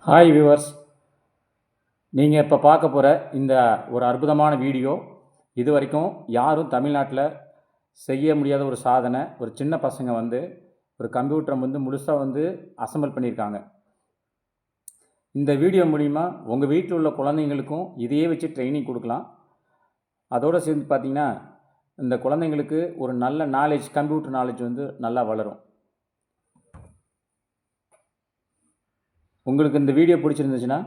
Hi viewers, நீங்கள் இப்போ பார்க்க போகிற இந்த ஒரு அற்புதமான வீடியோ இது வரைக்கும் யாரும் தமிழ்நாட்டில் செய்ய முடியாத ஒரு சாதனை. ஒரு சின்ன பசங்க ஒரு கம்ப்யூட்டரை முழுசாக அசெம்பிள் பண்ணியிருக்காங்க. இந்த வீடியோ மூலிமா உங்கள் வீட்டில் உள்ள குழந்தைங்களுக்கும் இதையே வச்சு ட்ரைனிங் கொடுக்கலாம். அதோடு சேர்ந்து பார்த்திங்கன்னா இந்த குழந்தைங்களுக்கு ஒரு நல்ல நாலேஜ், கம்ப்யூட்டர் நாலேஜ் நல்லா வளரும். உங்களுக்கு இந்த வீடியோ பிடிச்சிருந்துச்சுன்னா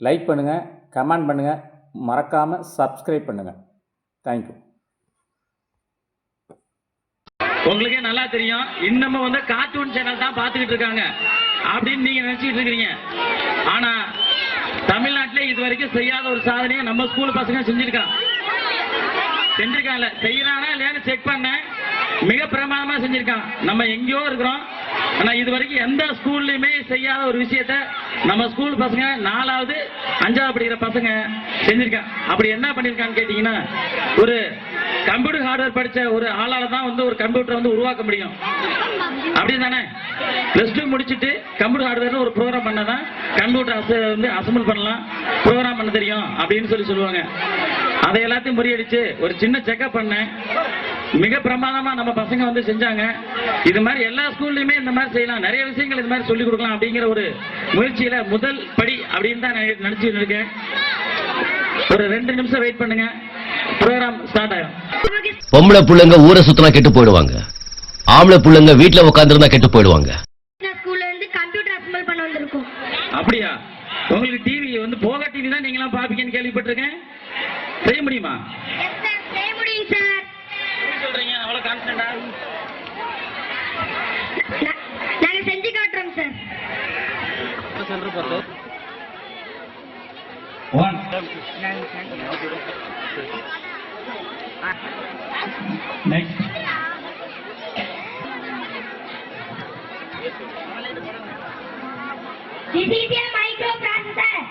லைக் பண்ணுங்கள், கமெண்ட் பண்ணுங்கள், மறக்காமல் சப்ஸ்கிரைப் பண்ணுங்கள். தேங்க்யூ. உங்களுக்கே நல்லா தெரியும், இன்னமும் கார்ட்டூன் சேனல் தான் பார்த்துக்கிட்டு இருக்காங்க அப்படின்னு நீங்க நினைச்சிட்டு இருக்கீங்க. ஆனா தமிழ்நாட்டில் இது வரைக்கும் செய்யாத ஒரு சாதனையை நம்ம ஸ்கூல் பசங்க செஞ்சிருக்காங்க. செய்யறானா இல்லையான்னு செக் பண்ண மிக பிரமாதமா செஞ்சிருக்கான். நம்ம எங்கேயோ இருக்கிறோம், ஆனா இது வரைக்கும் எந்த ஸ்கூல்லையுமே செய்யாத ஒரு விஷயத்த நம்ம ஸ்கூல் பசங்க 4வது 5வது படிக்கிற பசங்க செஞ்சிருக்கான். அப்படி என்ன பண்ணிருக்கான்னு கேட்டீங்கன்னா, ஒரு கம்ப்யூட்டர் ஹார்ட்வேர் படிச்ச ஒரு ஆளால தான் ஒரு கம்ப்யூட்டரை உருவாக்க முடியும். அப்படி தானே? +2 முடிச்சுட்டு கம்ப்யூட்டர் ஹார்ட்வேர்ல ஒரு ப்ரோக்ராம் பண்ணதான் கம்ப்யூட்டர் அசெம்பிள் பண்ணலாம், ப்ரோக்ராம் பண்ண தெரியும் அப்படின்னு சொல்லுவாங்க. அதை எல்லாத்தையும் முறியடிச்சு ஒரு சின்ன செக்அப் பண்ணேன். மிக பிரமாதமா நம்ம பசங்க செஞ்சாங்க. இது மாதிரி எல்லா ஸ்கூல்லையுமே இந்த மாதிரி செய்யலாம், நிறைய விஷயங்கள் இது மாதிரி சொல்லிக் கொடுக்கலாம் அப்படிங்கிற ஒரு முயற்சியில முதல் படி அப்படின்னு தான் நினைச்சுட்டு இருக்கேன். ஒரு 2 நிமிஷம் வெயிட் பண்ணுங்க, ப்ரோக்ராம் ஸ்டார்ட் ஆகும். பொம்பளை புள்ளைங்க ஊரை சுத்தனா கெட்டு போயிடுவாங்க, ஆம்பளை புள்ளைங்க வீட்டுல உட்காந்துருந்தா கெட்டு போயிடுவாங்க. அப்படியா? உங்களுக்கு டிவி போக டிவி தான் நீங்களாம் பாப்பீங்கன்னு கேள்விப்பட்டிருக்கேன். செய்ய முடியுமா? சொல்றீங்க அவ்வளவு கான்ஃபிடண்டா? நாங்க செஞ்சு காட்டுறோம் சார். சொல்ற பாத்து 1 next This is a microprocessor.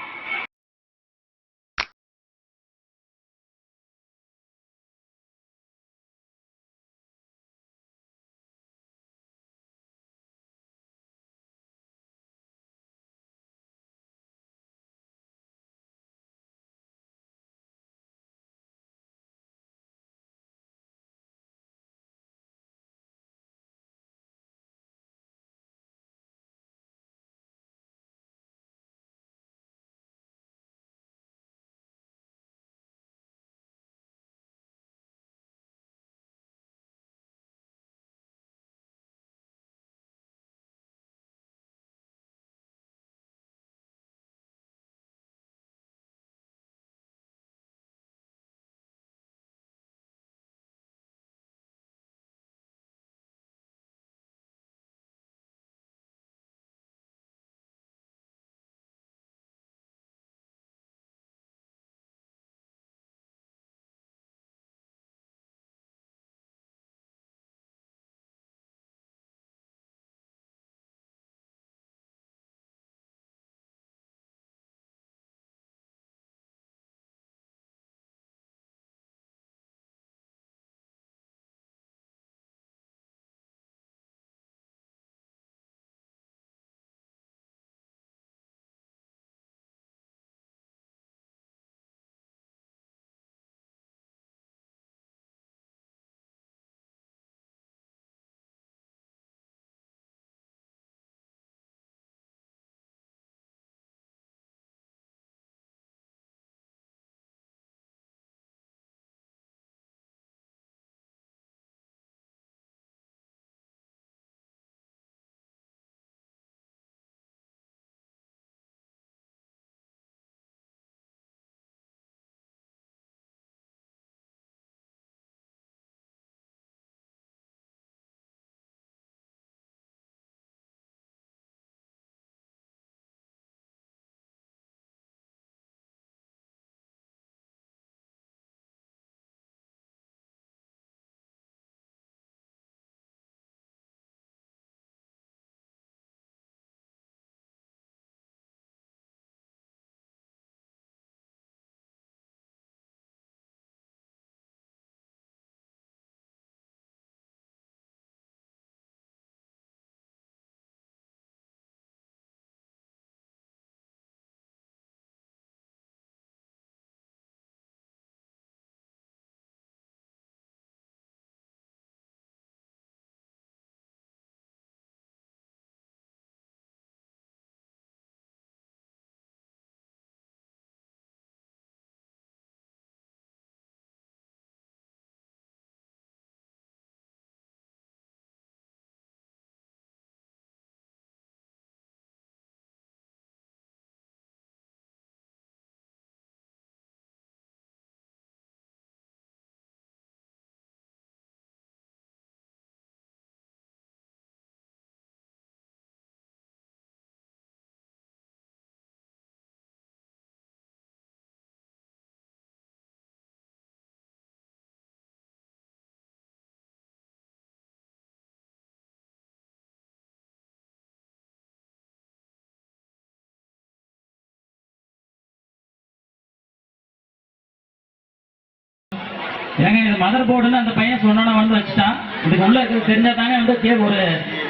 ஏங்க இது மதர் போர்டுன்னு அந்த பையன் சொன்னா வந்து வச்சுட்டான். இதுக்கு உள்ள இருக்கிறது தெரிஞ்சா தாங்க வந்து ஒரு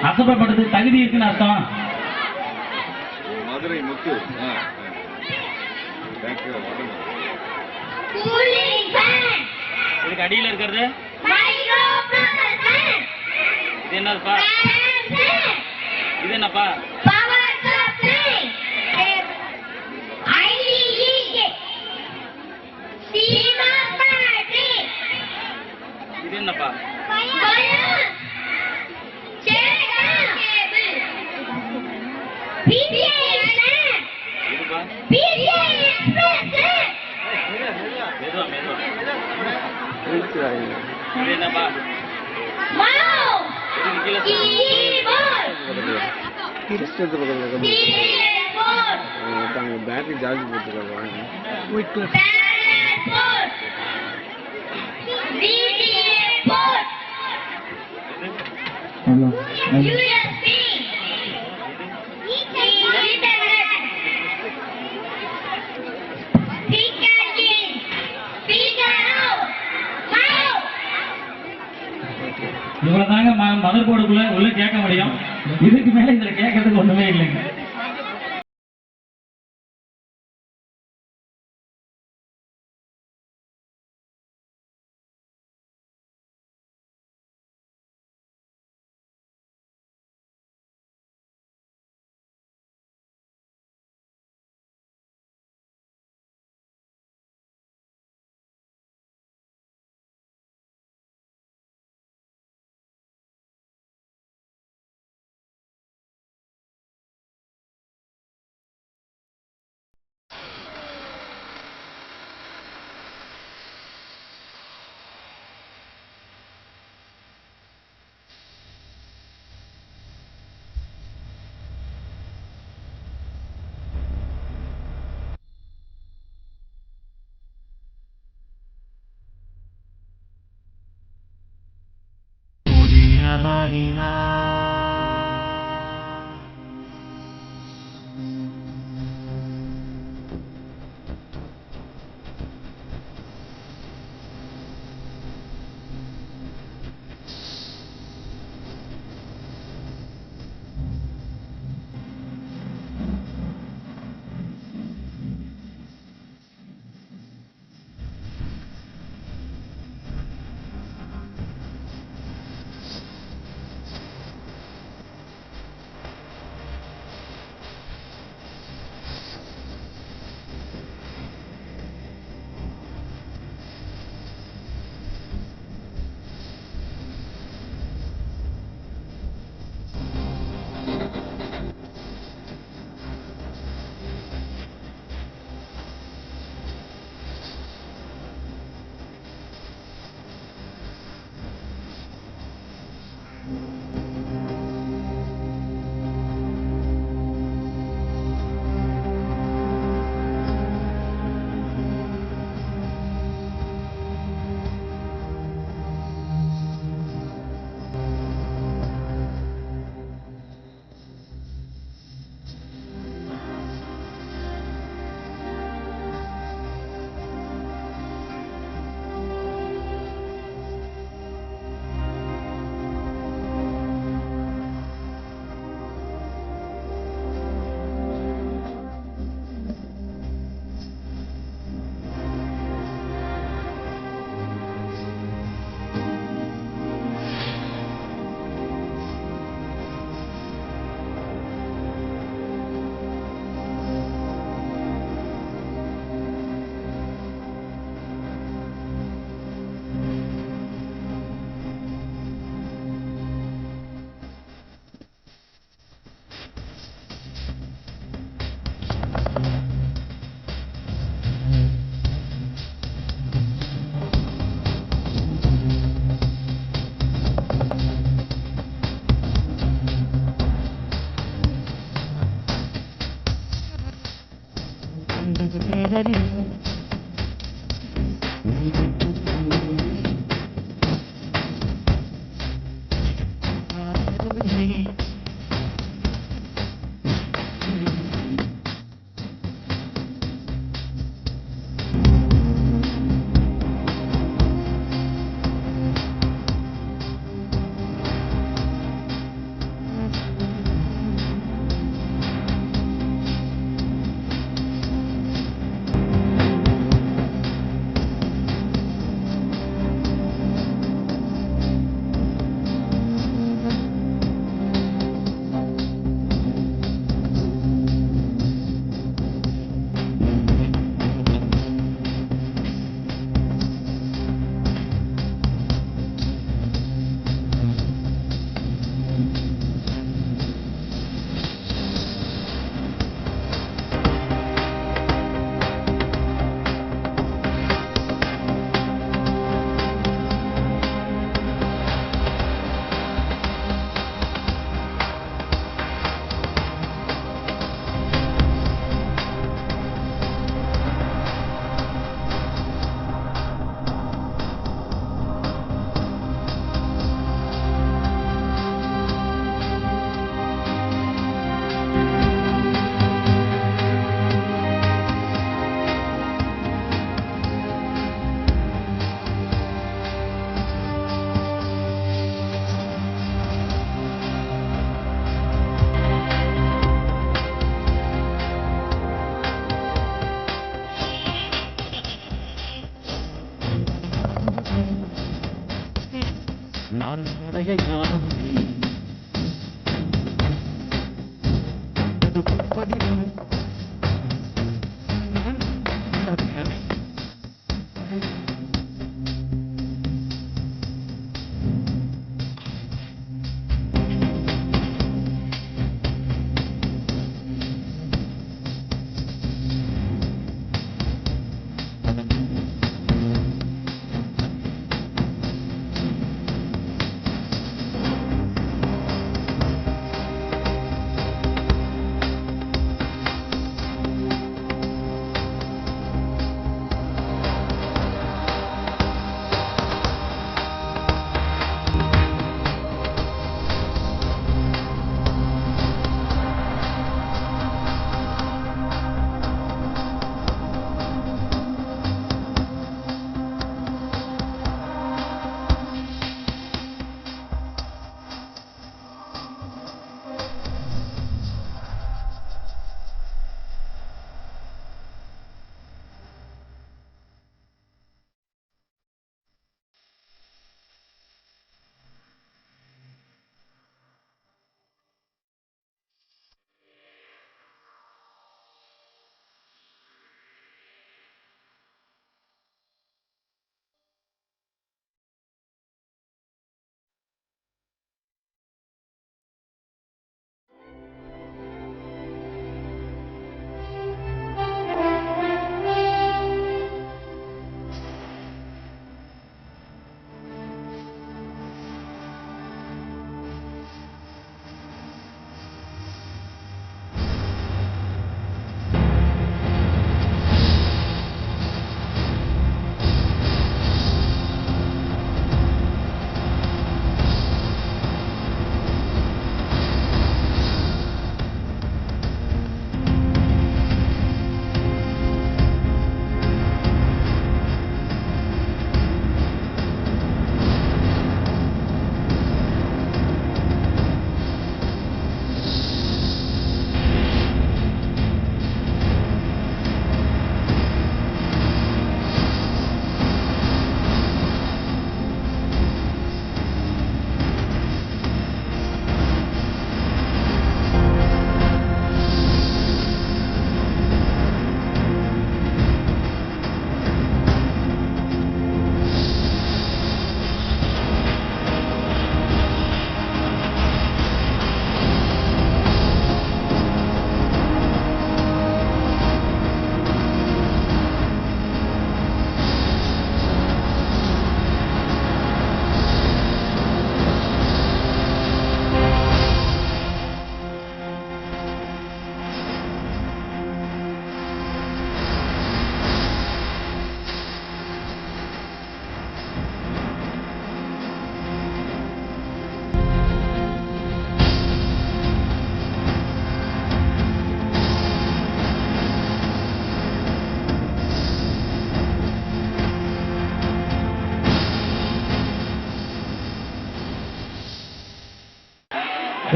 அசைப்பப்படுறதுக்கு தகுதி இருக்குன்னு அர்த்தம். மதுரை முத்து. Cooling fan. இதுக்கு அடியில் இருக்கிறது மைக்ரோ ப்ராசஸர். இது என்னப்பா? இது என்னப்பா? Power supply. IEE. CMOS battery. இது என்னப்பா? வயர். கேபிள். PCI express. இதுப்பா? PCI express. மெதுவா மெதுவா. இது என்னப்பா? மவுஸ். இது கீழே கீபோர்ட். பேட்டரி சார்ஜ் போட்டுருக்காங்க. இவ்வளவுதாங்க மதர் போர்டுக்குள்ள உள்ள கேட்க முடியும். இதுக்கு மேல இதுல கேட்கறதுக்கு ஒண்ணுமே இல்லைங்க.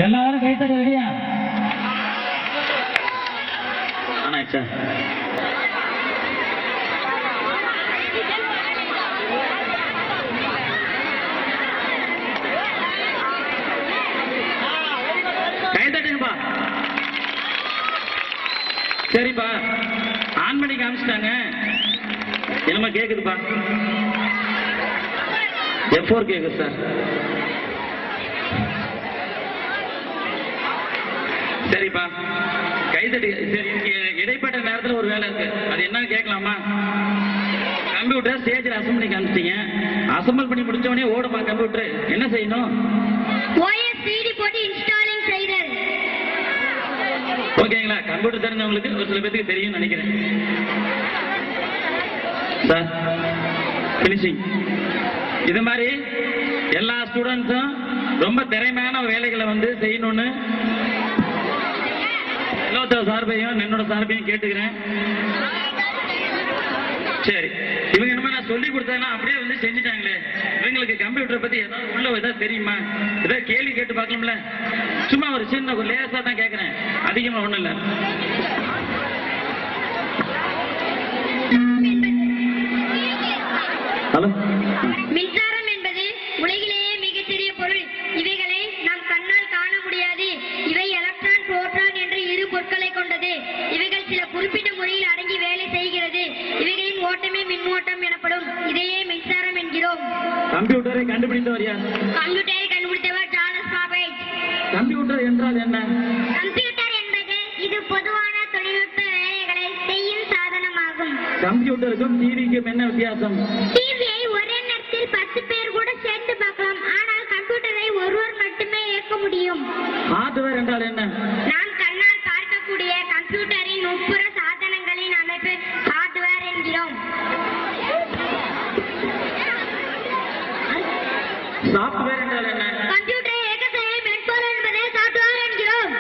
எல்லாரும் கைத்தறி ரெடியா? ஆனாச்சா கைத்தட்டுங்கப்பா. சரிப்பா, ஆன் பண்ணி காமிச்சிட்டாங்க. என்னமா கேக்குதுப்பா? F4 கேக்குது சார். சரிப்பா, கைதட்டி. சரி, இடைப்பட்ட நேரத்தில் ஒரு வேலை இருக்கு, அது என்ன கேட்கலாமா? கம்ப்யூட்டர் ஸ்டேஜில் அசம்பிள் பண்ணி காமிச்சிட்டீங்க. அசம்பிள் பண்ணி முடிச்ச உடனே ஓடுமா கம்ப்யூட்டர்? என்ன செய்யணும்? OSCD போட்டு இன்ஸ்டாலிங் செய்தல். ஓகேங்களா? கம்ப்யூட்டர் தெரிஞ்சவங்களுக்கு ஒரு சில பேருக்கு தெரியும் நினைக்கிறேன். Sir finishing. இது மாதிரி எல்லா ஸ்டூடெண்ட்ஸும் ரொம்ப திறமையான வேலைகளை வந்து செய்யணும்னு எல்லாத்தோட சார்பையும் என்னோட சார்பையும் கேட்டுக்கிறேன். சரி, இவங்க என்ன நான் சொல்லி கொடுத்தேன்னா அப்படியே வந்து செஞ்சுட்டாங்களே, இவங்களுக்கு கம்ப்யூட்டரை பத்தி ஏதாவது உள்ள ஏதாவது தெரியுமா? ஏதாவது கேள்வி கேட்டு பார்க்கலாம்ல? சும்மா ஒரு சின்ன ஒரு லேசா தான் கேட்கிறேன், அதிகமா ஒண்ணும் இல்லை. ஹலோ, மின்சாரம் என்பது உலகிலேயே மிகச்சிறிய குறிப்பிட்ட முறையில் அடங்கி வேலை செய்கிறது. இவைகளின் ஓட்டமே மின்னோட்டம் எனப்படும். இதையே மின்சாரம் என்கிறோம். கம்ப்யூட்டரை கண்டுபிடித்தவர் யார்? கம்ப்யூட்டரை கண்டுபிடித்தவர் சார்லஸ் பாபேஜ். கம்ப்யூட்டர் என்றால் என்ன? கம்ப்யூட்டர் என்பது இது பொதுவான தொழில்நுட்ப வேலைகளை செய்யும் சாதனமாகும். கம்ப்யூட்டருக்கும் டிவிக்கும் என்ன வித்தியாசம்? டிவியை ஒரே நேரத்தில் 10 பேர் கூட சேர்ந்து பார்க்கலாம். ஆனால் கம்ப்யூட்டரை ஒருவர் மட்டுமே இயக்க முடியும். ஹார்ட்வேர் என்றால் என்ன? நாம் கண்ணால் பார்க்கக்கூடிய கம்ப்யூட்டரின் உட்புற சாதனங்களின் அமைப்பு ஹார்ட்வேர் என்கிறோம். சாஃப்ட்வேர் என்றால் என்ன? கம்ப்யூட்டரை இயக்க செய்ய மென்பொருள் என்பதை சாஃப்ட்வேர் என்கிறோம்.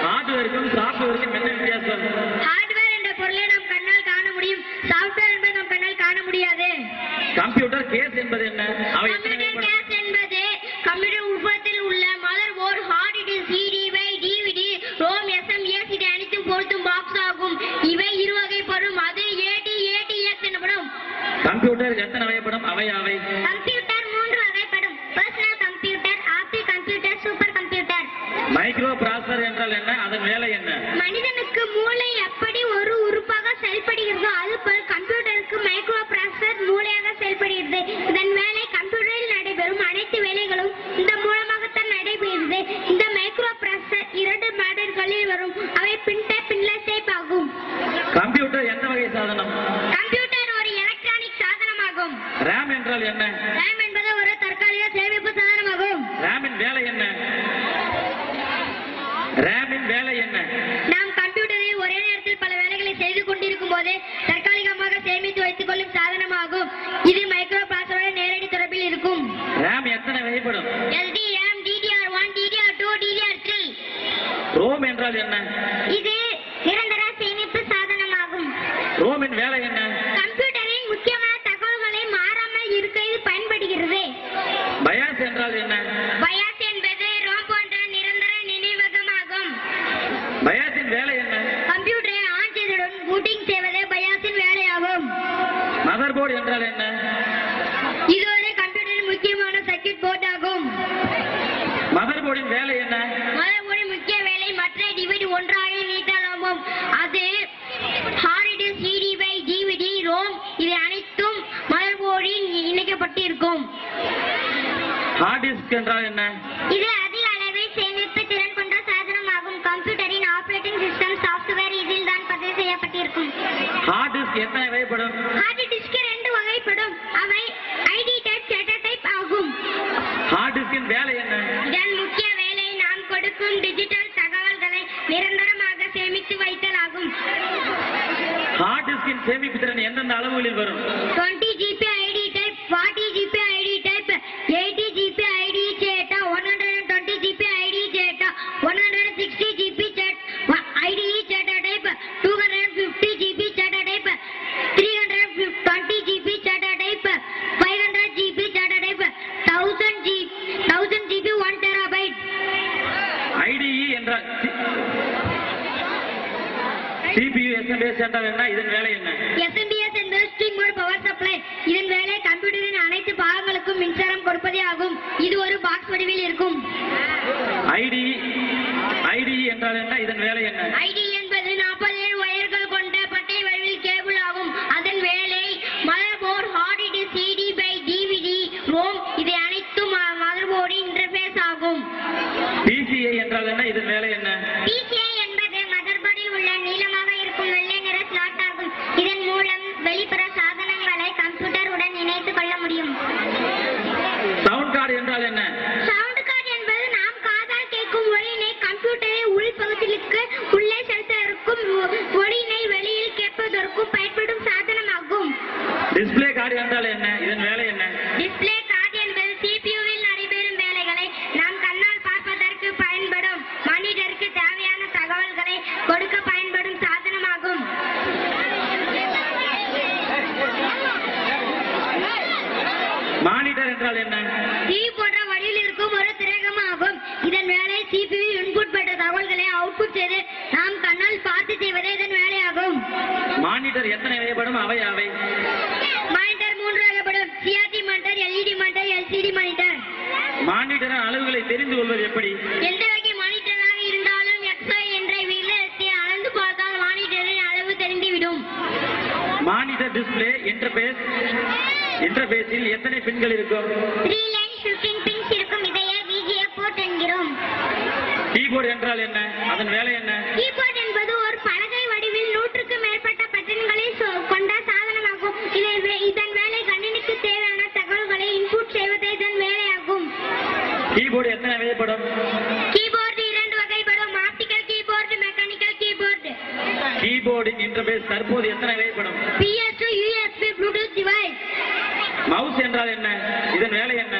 ஹார்ட்வேருக்கும் சாஃப்ட்வேருக்கும் என்ன வித்தியாசம்? ஹார்ட்வேர் என்ற பொருளை நாம் கண்ணால் காண முடியும். சாஃப்ட்வேர் என்பதை நாம் கண்ணால் காண முடியாது. கம்ப்யூட்டர் கேஸ் என்பது என்ன? அவை எத்தனை கம்ப்யூட்டர் வகைப்படும்? கேஸ் என்பது கம்ப்யூட்டர் உட்புறத்தில் உள்ள மதர் போர்டு, ஹார்ட் டிஸ்க், சிடிவை, டிவிடி, ரோம், எஸ்எம்எஸ் இது அனைத்தும் பொருத்தும் பாக்ஸ் ஆகும். இவை இரு வகைப்படும். அது ஏடிஎக்ஸ் எனப்படும். கம்ப்யூட்டர் எத்தனை வகைப்படும்? அவை கம்ப்யூட்டர் 3 வகைப்படும். Personal computer, apple computer, super computer. Micro processor என்றால் என்ன? அதன் வேலை என்ன? மனிதனுக்கு மூளை எப்படி ஒரு உறுப்பாக செயல்படுகிறதோ அதுபோல் கம்ப்யூட்டருக்கு மைக்ரோ ப்ராசஸர் மூளையாக செயல்படுகிறது. இதன் வேலை கம்ப்யூட்டரில் நடைபெறும் அனைத்து வேலைகளும் இந்த மூலமாகத்தான் நடைபெறுகிறது. இந்த மைக்ரோ ப்ராசஸர் 2 மாடல்களில் வரும். அவை பின்லெஸ் டைப் ஆகும். கம்ப்யூட்டர் எந்த வகை சாதனம்? கம்ப்யூட்டர் ஒரு எலக்ட்ரானிக் சாதனமாகும். ரேம் என்றால் என்ன? ரேம் என்பது ஒரு தற்காலிக சேமிப்பு சாதனமாகும். ரேமின் வேலை என்ன? ரேமின் வேலை என்ன? நாம் கம்ப்யூட்டரில் ஒரே நேரத்தில் பல வேலைகளை செய்து கொண்டிருக்கும் போது தற்காலிகமாக சேமித்து வைத்துக் கொள்ளும் சாதனமாகும். இது மைக்ரோ ப்ராசஸருடன் நேரடி தொடர்பில் இருக்கும். ரேம் எத்தனை வகைப்படும்? LDRAM, DDR1, DDR2, DDR3. Rome என்றால் என்ன? இது நிரந்தர சேமிப்பு சாதனமாகும். ரோமின் வேலை என்ன? கம்ப்யூட்டரின் முக்கியமான தகவல்களை மாறாமல் இருக்க இது பயன்படுகிறது. பயாஸ் என்றால் என்ன? பயாஸ் என்பது ரோம் போன்ற நிரந்தர நினைவகமாகும். பயாஸின் வேலை என்ன? கம்ப்யூட்டரை ஆன் செய்தவுடன் பூட்டிங் செய்வதே பயாஸின் வேலையாகும். மதர் போர்டு என்றால் என்ன? இது ஒரு கம்ப்யூட்டரின் முக்கியமான சர்க்யூட் போர்ட் ஆகும். மதர் போர்டின் வேலை என்ன? மதர் போர்டின் முக்கிய வேலை மற்ற டிவைட் ஒன்றாக நீட்டலாகும். அது ஹார்ட் டிஸ்க், சிடிவை, டிவிடி, ரோம் இது அனைத்தும் மதர் போர்டில் இணைக்கப்பட்டிருக்கும். ஹார்ட் டிஸ்க் என்றால் என்ன? இது அதிக அளவில் சேமிப்பு திறன் கொண்ட சாதனமாகும். கம்ப்யூட்டரின் ஆபரேட்டிங் சிஸ்டம் சாஃப்ட்வேர் இதில் தான் பதிவு செய்யப்பட்டிருக்கும். ஹார்ட் டிஸ்க் எத்தனை வகைப்படும்? ஹார்ட் டிஸ்க் 2 வகைப்படும். அவை ஐடி டைப், டேட்டா டைப் ஆகும். ஹார்ட் டிஸ்கின் வேலை என்ன? இதன் முக்கிய வேலை நாம் கொடுக்கும் டிஜிட்டல் தகவல்களை நிரந்தரமாக சேமித்து வைத்தல் ஆகும். ஹார்ட் டிஸ்கின் சேமிப்பு திறன் எந்தெந்த அளவுகளில் வரும்? 20 GB ID type, 40 GB ID type, 80 GB ID data, 120 GB ID data, 160 GB ID data type, 250 GB data type, 320 GB data type, 500 GB data type, 1000 GB 1 TB. IDE என்றால் CPU SMS என்றால் என்ன? இதன் வேலை என்ன? SMPS என்பது string mode power supply. இதன் வேலை கம்ப்யூட்டரின் அனைத்து பாகங்களுக்கும் மின்சாரம் கொடுப்பதே ஆகும். இது ஒரு பாக்ஸ் வடிவில் இருக்கும். ஐடிஇ என்றால் என்ன? இதன் வேலை என்ன? ஐடி என்பது 47 வயர்கள் கொண்ட பட்டை வடிவில் கேபிள் ஆகும். அதன் வேலை motherboard, hard disk, CD, DVD, ROM இது அனைத்தும் மதர் போர்டின் இன்டர்ஃபேஸ் ஆகும். PCI என்றால் என்ன? இதன் வேலை என்ன? PCI என்பது மதர் போர்டில் உள்ள நீளமாக இருக்கும் வெள்ளை நிற ஸ்லாட் ஆகும். இதன் மூலம் வெளிப்புற சாதனங்களை கம்ப்யூட்டருடன் இணைத்துக் கொள்ள முடியும். சவுண்ட் கார்டு என்றால் என்ன? சவுண்ட் கார்டு என்பது நாம் காதால் கேட்கும் ஒலியினை கம்ப்யூட்டரை உள்பகுதிக்கு உள்ளே செலுத்துவதற்கும் ஒலியினை வெளியில் கேட்பதற்கும் பயன்படும் சாதனமாகும். டிஸ்ப்ளே கார்டு என்றால் என்ன? இதன் வேலை என்ன? டிஸ்ப்ளே கார்டு என்பது CPU-வில் நடைபெறும் வேலைகளை நாம் கண்ணால் பார்ப்பதற்கு பயன்படும் மானிட்டருக்கு தேவையான தகவல்களை கொடுக்க பயன்படும் சாதனமாகும். மானிட்டர் என்றால் என்ன? டிவி போன்ற வழியில் இருக்கும் ஒரு திரையகமாகும். இதன் வேலை CPU இன்புட் பெற்ற தகவல்களை அவுட்புட் செய்து நாம் கண்ணால் பார்த்து செய்வதே இதன் வேலையாகும். மானிட்டர் எத்தனை வகைப்படும்? அவை மானிட்டர் 3 வகைப்படும். CRT monitor, LED monitor, LCD monitor. மானிட்டரின் அளவுகளை தெரிந்து கொள்வது எப்படி? எந்த வகை மானிட்டராக இருந்தாலும் XY என்ற விகிதத்தில் அளந்து பார்த்தால் மானிட்டரின் அளவு டிஸ்ப்ளே இன்டர்பேஸில் எத்தனை பின்கள் இருக்கும்? 3 lines 15 pins இருக்கும். இதையே VGA போர்ட் என்கிறோம். கீபோர்டு என்றால் என்ன? அதன் வேலை என்ன? கீபோர்ட் என்பது ஒரு பலகை வடிவில் 100க்கும் மேற்பட்ட பட்டன்களை கொண்ட சாதனமாகும். இதன் வேலை கணினிக்கு தேவையான தகவல்களை இன்புட் செய்வதே இதன் வேலையாகும். கீபோர்டு எத்தனை வகைப்படும்? கீபோர்டு 2 வகைப்படும். Optical keyboard, mechanical keyboard. கீபோர்டின் இன்டர்பேஸ் தற்போது எத்தனை வகைப்படும்? PS2, USB, Bluetooth device. Mouse என்றால் என்ன? இதன் வேலை என்ன?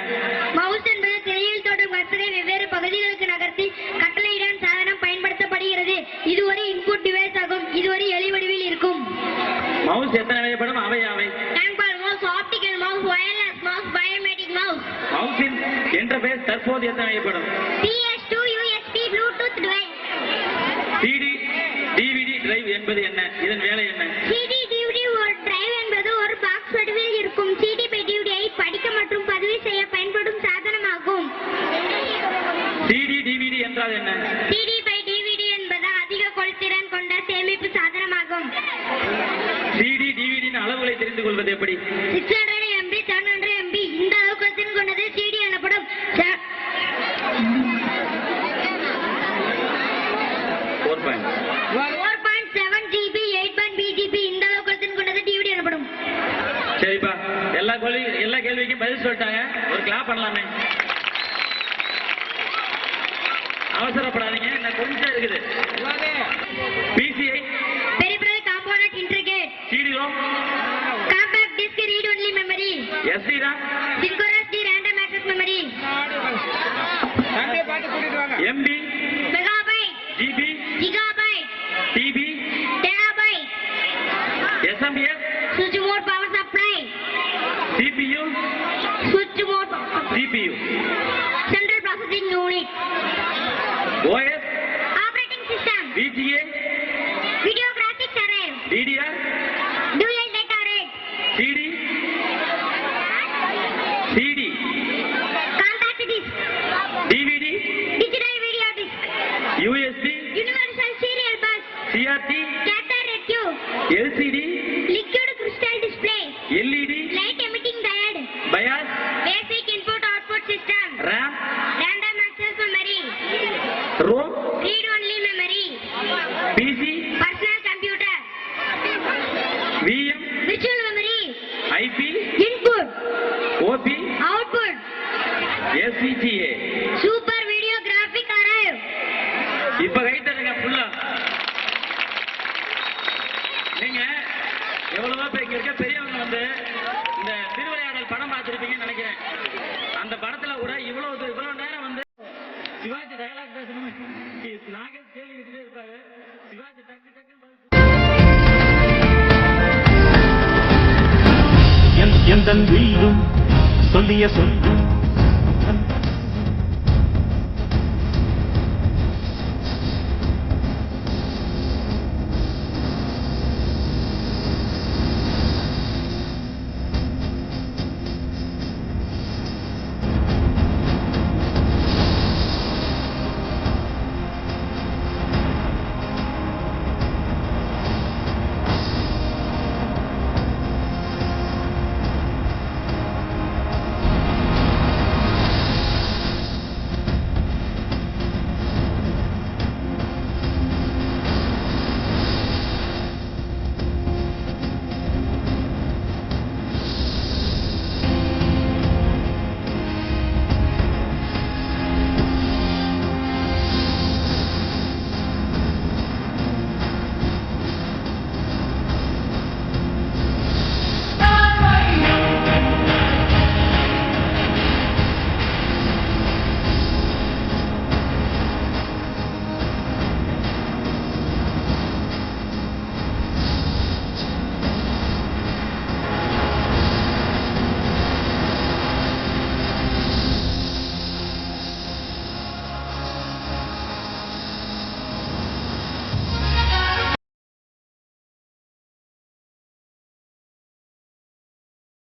மவுஸ் என்பது திரையில் தொடும் கர்சரை வெவ்வேறு பகுதிகளுக்கு நகர்த்தி கட்டளையிடும் சாதனம் பயன்படுத்தப்படுகிறது. இது ஒரு இன்புட் டிவைஸ் ஆகும். இது ஒரு எலி வடிவில் இருக்கும். மவுஸ் எத்தனை வகைப்படும்? அவை trackball mouse, optical mouse, wireless mouse, biometric mouse. மவுஸின் இன்டர்பேஸ் தற்போது எத்தனை வகைப்படும்? PS2, USB, Bluetooth device. CD DVD drive என்பது என்ன? இதன் வேலை என்ன? CD DVD ஒரு டிரைவ் என்பது ஒரு பாக்ஸ் வடிவில் இருக்கும். CD by DVD ஐ படிக்க மற்றும் பதிவு செய்ய பயன்படும் சாதனமாகும். CD DVD என்றால் என்ன? CD by DVD என்பது அதிக கொள்திறன் கொண்ட சேமிப்பு சாதனமாகும். CD DVD இன் அளவுகளை தெரிந்து கொள்வது எப்படி? 600 MB, 700 MB இந்த அளவுக்கு கொண்டது CD எனப்படும். 4.7 GB, 8.B GB இந்த அளவுக்கு கொண்டது DVD எனப்படும். சரிப்பா, எல்லா கேள்விக்கும் பதில் சொல்லிட்டாங்க. ஒரு கிளாப் பண்ணலாமே. அவசரப்படாதீங்க, இன்னும் கொஞ்சம் இருக்குது. PCI, Peripheral component integrate. CD-ROM, Compact disk read only memory. SD-RAM, Synchronous D random access memory. MB, Megabyte, GB, Gigabyte, TB, Terabyte. SMPS, Switch mode power supply. CPU, Switch mode power supply. CPU, Central processing unit. OS, Operating system. VGA, Video graphics array. DDR, Dual data rate. CD, Compact disk. DVD, Digital video disk. USB, Universal serial bus. CRT, Scatter radio. LCD, Liquid crystal display. LED, Light emitting diode. BIOS, Basic input output system. RAM, Random access memory. ROM, Read only memory. PC, Personal computer. VM, Virtual memory. IP, Input. OP, Output. SCGA. Super video graphic array. இப்ப கைத்தருங்க ஃபுல்லா. நீங்க எவ்வளவோ பேர் இங்க இருக்க பெரியவங்க வந்து இந்த திருவிளையாடல் படம் பார்த்திருப்பீங்கன்னு நினைக்கிறேன். அந்த படத்துல கூட இவ்வளவு நேரம் வந்து சிவாஜி டயலாக் பேசணும், நாகேஷ் கேள்வி கேட்டுட்டே இருப்பாரு. சிவாஜி டக்கு எந்தன் வீடும் சொல்லிய சொல்லு